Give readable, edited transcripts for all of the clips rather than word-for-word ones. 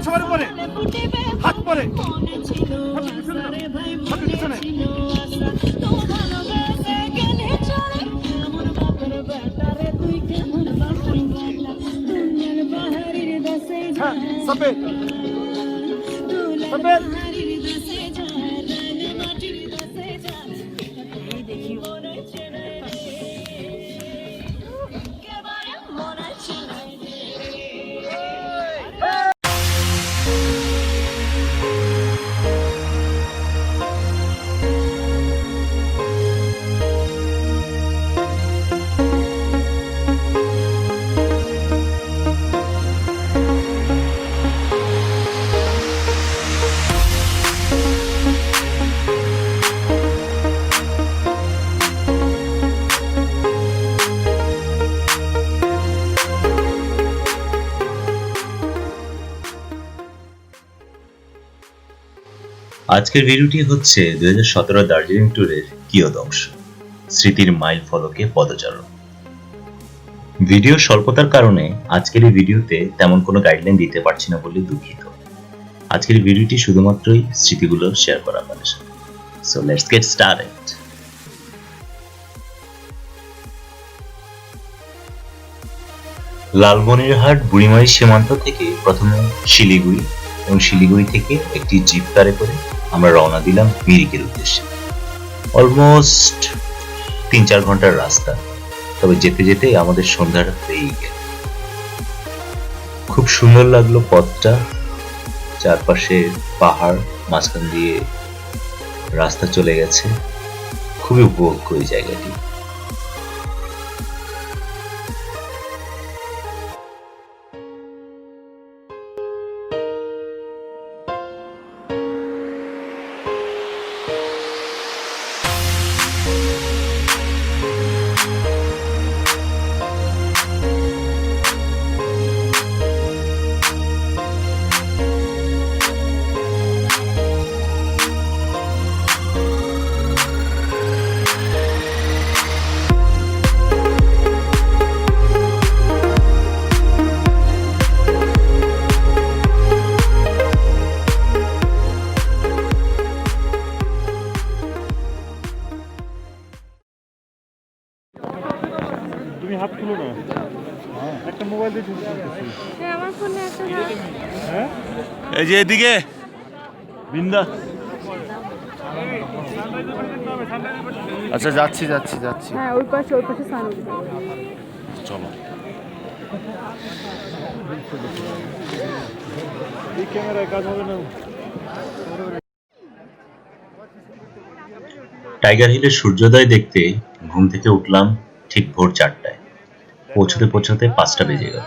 হাত সবার উপরে, হাত পরে, হাত পিছনে। হ্যাঁ, সফেদ সফেদ। আজকের ভিডিওটি হচ্ছে 2017 দার্জিলিং ট্যুরের কিয়দংশ, স্মৃতির মাইল ফলকে পদচারণ। ভিডিওর স্বল্পতার কারণে আজকের এই ভিডিওতে তেমন কোনো গাইডলাইন দিতে পারছি না বলে দুঃখিত। আজকের ভিডিওটি শুধুমাত্রই স্মৃতিগুলো শেয়ার করা আপনাদের সাথে। So let's get started. Lalmonirhat Burimari সীমান্ত থেকে প্রথমে শিলিগুড়ি এবং শিলিগুড়ি থেকে একটি জিপ কারে করে আমরা রওনা দিলাম মিরিকের উদ্দেশ্যে। অলমোস্ট 3-4 ঘন্টার রাস্তা, তবে যেতে যেতে আমাদের সন্ধ্যা হয়েই গেল। খুব সুন্দর লাগলো পথটা, চারপাশে পাহাড়, মাঝখান দিয়ে রাস্তা চলে গেছে। খুবই উপভোগ করি জায়গাটি। হাত খুলো না, একটা মোবাইল দিয়ে আমার ফোনে একটা। হ্যাঁ, এই যে এদিকে বিন্দা। আচ্ছা, যাচ্ছি যাচ্ছি যাচ্ছি। হ্যাঁ, ওই পাশে সানুন। চলো। এই ক্যামেরায় কাজ হবে না। টাইগার হিলের সূর্যোদয় দেখতে ঘুম থেকে উঠলাম ঠিক ভোর 4টায়। পৌঁছতে পৌঁছতে 5টা বেজে গেল।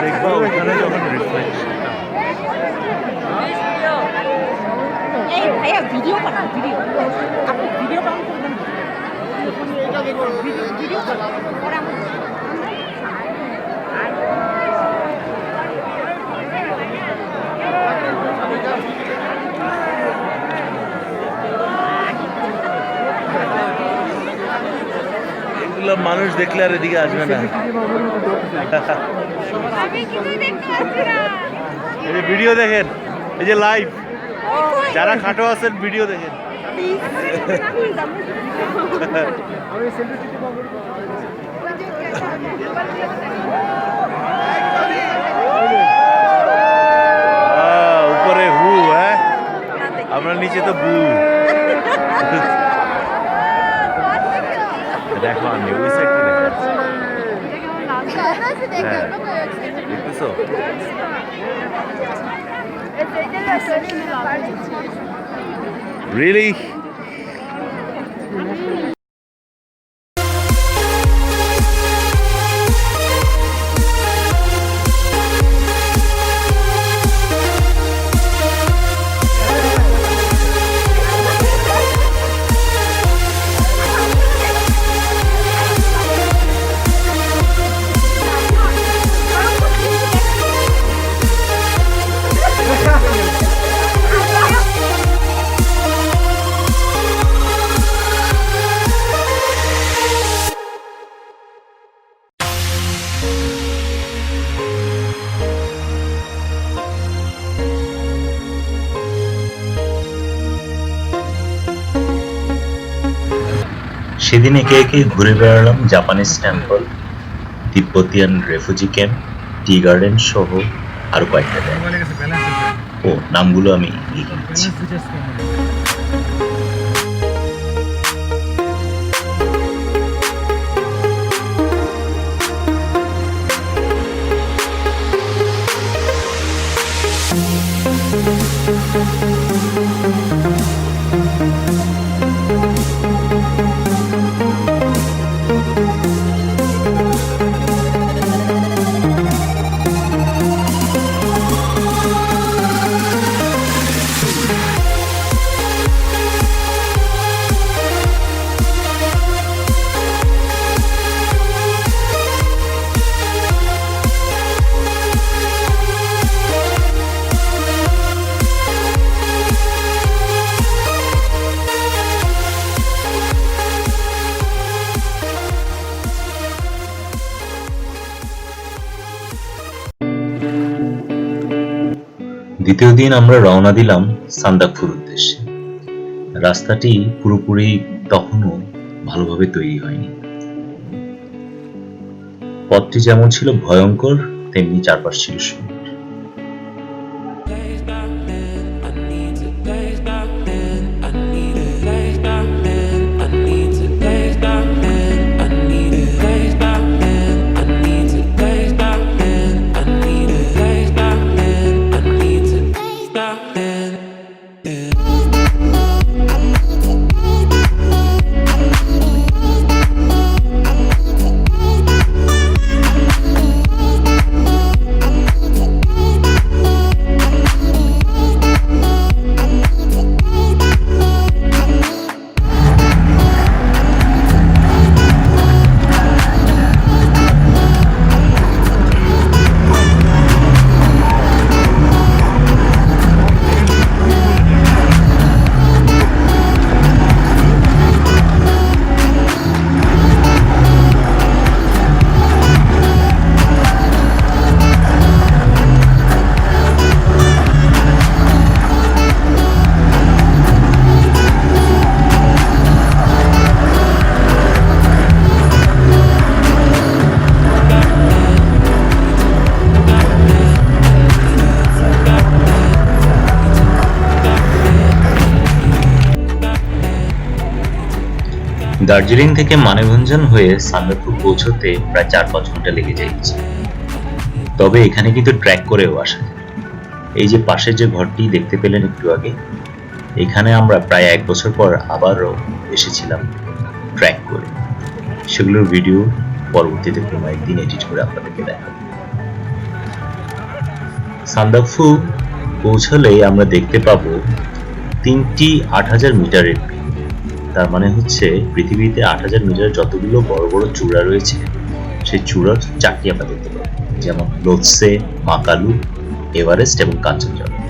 দেখবো ওখানে যখন ভিডিও বানান, ভিডিও আপনি ভিডিও বানান করবেন। ভিডিও পরে এগুলো মানুষ দেখলে আর এদিকে আসবে না। এই যে ভিডিও দেখেন, এই যে লাইভ, যারা খাটো আছেন ভিডিও দেখেন। উপরে হু, হ্যাঁ, আমরা নিচে তো বু। দেখো আমি ওই সাইডটা দেখাচ্ছি। হ্যাঁ, দেখতেছো? Really? সেদিন একে একে ঘুরে বেড়ালাম Japanese temple, Tibetan refugee camp, tea garden সহ আরো কয়েকটা জায়গা। ও নামগুলো আমি লিখে নিচ্ছি। দ্বিতীয় দিন আমরা রওনা দিলাম সান্দাকফুর উদ্দেশ্যে। রাস্তাটি পুরোপুরি তখনও ভালোভাবে তৈরি হয়নি। পথটি যেমন ছিল ভয়ঙ্কর, তেমনি চারপাশ ছিল সুন্দর। দার্জিলিং থেকে মানেভঞ্জন হয়ে সান্দাকফু পৌঁছতে প্রায় 4-5 ঘন্টা লেগে যাচ্ছে। তবে এখানে কিন্তু ট্র্যাক করেও আসা যায়। এই যে পাশের যে ঘরটি দেখতে পেলেন একটু আগে, এখানে আমরা প্রায় 1 বছর পর আবারও এসেছিলাম ট্র্যাক করে। সেগুলোর ভিডিও পরবর্তীতে কোনো একদিন এডিট করে আপনাদেরকে দেখাবো। সান্দাকফু পৌঁছলেই আমরা দেখতে পাবো 3টি 8000 মিটারের পিক। তার মানে হচ্ছে পৃথিবীতে 8000 মিটার যতগুলো বড় বড় চূড়া রয়েছে, সেই চূড়ার 4টি আমরা দেখতে পাবো, যেমন লোৎসে, মাকালু, এভারেস্ট এবং কাঞ্চনজঙ্ঘা।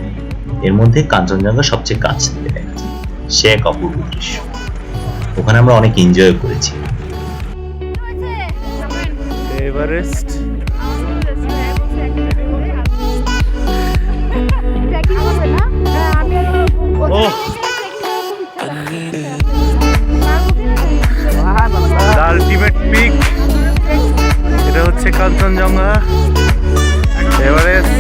এর মধ্যে কাঞ্চনজঙ্ঘা সবচেয়ে কাছ থেকে দেখা যায়, সে এক অপূর্ব দৃশ্য। ওখানে আমরা অনেক এনজয় করেছি। এভারেস্ট আলটিমেট পিক, এটা হচ্ছে কাঞ্চনজঙ্ঘা, এভারেস্ট।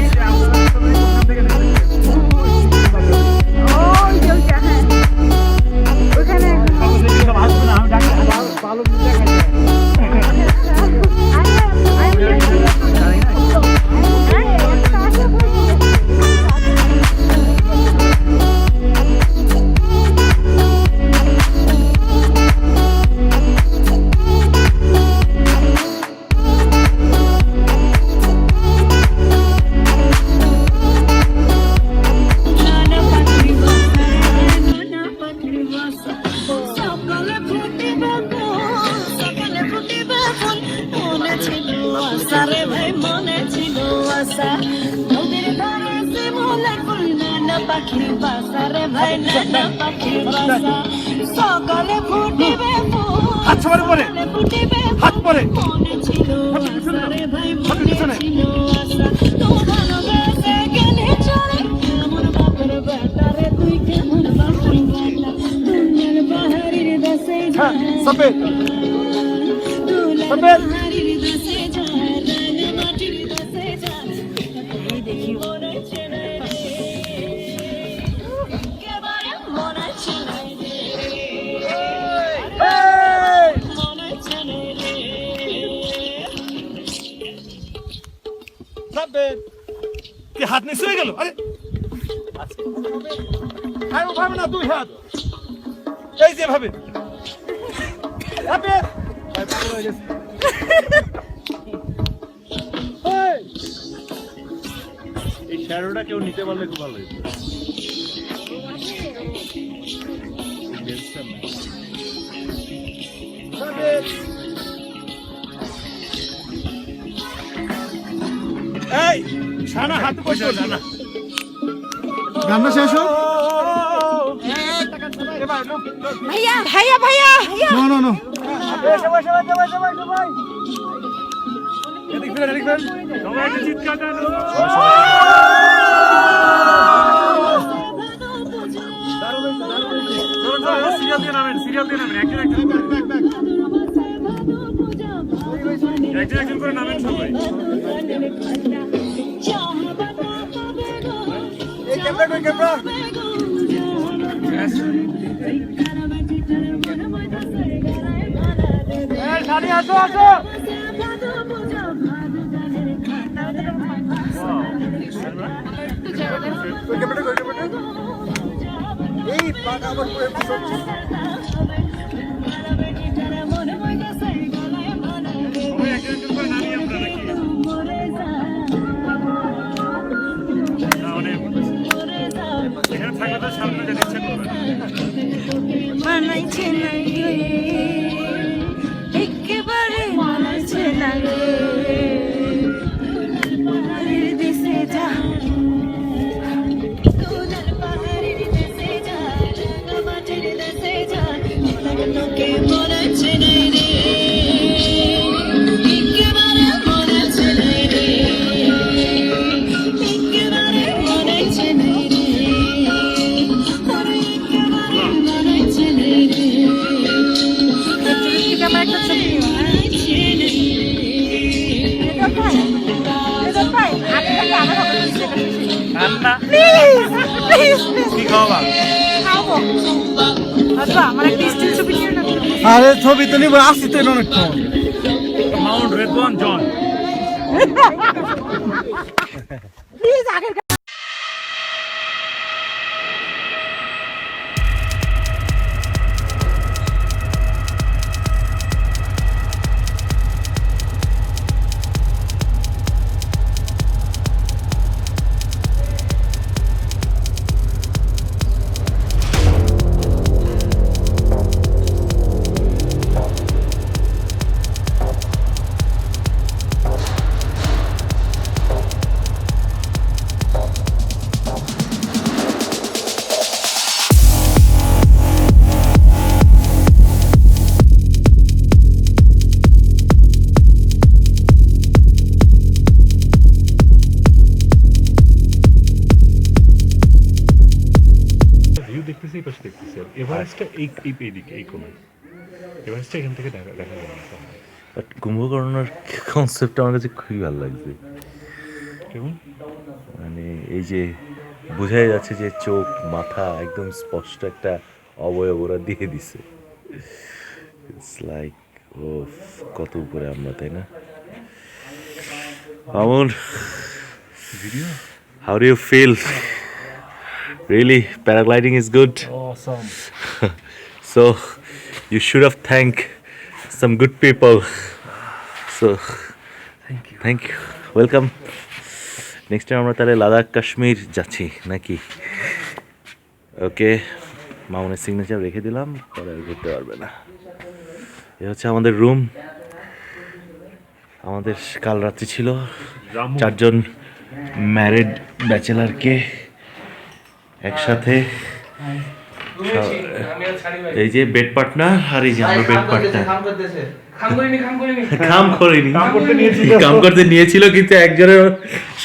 হাত সবার পরে, হাত পরে, সবে কি হাত নিচে হয়ে গেল? আরে আরে ভাবে না, 2 হাত এই যে ভাবে। এই শ্যাডোটা কেউ নিতে পারলে খুব ভালো হতো। এই শানা হাত পয়সা শানা রান্না শেষ হোক। ভাইয়া ভাইয়া ভাইয়া নো নো নো সবাই এদিক ফের সবাই একটু চিৎকার দেন। সিরিয়াল দিয়ে নামেন একজন করে নামেন সবাই। এই পাটা আবার করে মানাইছে না রে, একেবারে মানাইছে না রে, পাহাড়ের দেশে যা, তোদের পাহাড়ের দেশে যা, মাটির দেশে যা, লোকে মানাইছে না রে, একেবারে মানাইছে না রে, একেবারে মানাইছে না রে, আমার একটা ছবি আরে ছবি তো নিব আসছি তো অনেকক্ষণ। মাউন্ট রেডওয়ান জন প্লিজ আগে দেখতেছি, পাশে দেখতেছি। এভারেস্টটা এই এইদিকে এই কোণে, এভারেস্টটা এখান থেকে দেখা যায় না। বাট কুম্ভকর্ণের কনসেপ্টটা আমার কাছে খুবই ভালো লাগছে। কেমন মানে এই যে বোঝাই যাচ্ছে যে চোখ মাথা একদম স্পষ্ট একটা অবয়ব ওরা দিয়ে দিছে। ইটস লাইক ও কত উপরে আমরা, তাই না? Mamun, video how do you feel? Really, paragliding is good. awesome. So you should have thanked some good people. So thank you. Welcome. Next time আমরা তাহলে লাদাখ কাশ্মীর যাচ্ছি নাকি? ওকে, মামুনের সিগনেচার রেখে দিলাম, পরে আর ঘুরতে পারবে না। এ হচ্ছে আমাদের রুম। আমাদের কাল রাত্রি ছিল 4জন ম্যারিড ব্যাচেলারকে একসাথে, এই যে বেড পার্টনার আর এই যে আমরা বেড পার্টনার। কাম করতে নিয়েছিল কিন্তু একজনের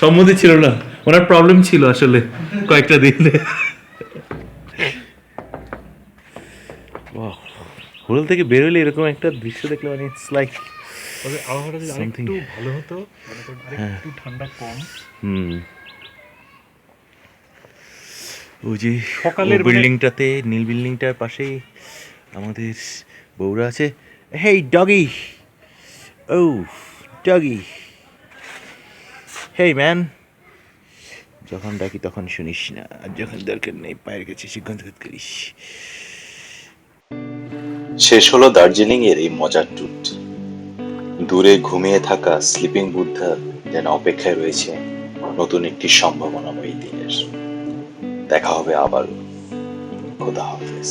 সম্মতি ছিল না, ওনার প্রবলেম ছিল আসলে কয়েকটা দিনে। হোটেল থেকে বেরোলে এরকম একটা দৃশ্য দেখলে মানে ইটস লাইক আবহাওয়াটা যদি আরেকটু ভালো হতো, মানে একটু ঠান্ডা কম। ওই যে সকালের বিল্ডিংটাতে, নীল বিল্ডিংটার পাশেই আমাদের বউরা আছে। হেই ডগি, ও ডগি, হেই ম্যান, যখন ডাকি তখন শুনিস না, আর যখন দরকার নেই পায়ের কাছে এসে গন্ধ করিস। শেষ হলো দার্জিলিং এর এই মজার ট্যুর। দূরে ঘুমিয়ে থাকা স্লিপিং বুদ্ধা যেন অপেক্ষায় রয়েছে নতুন একটি সম্ভাবনাময়ী দিনের। দেখা হবে আবারও। খোদা হাফেজ।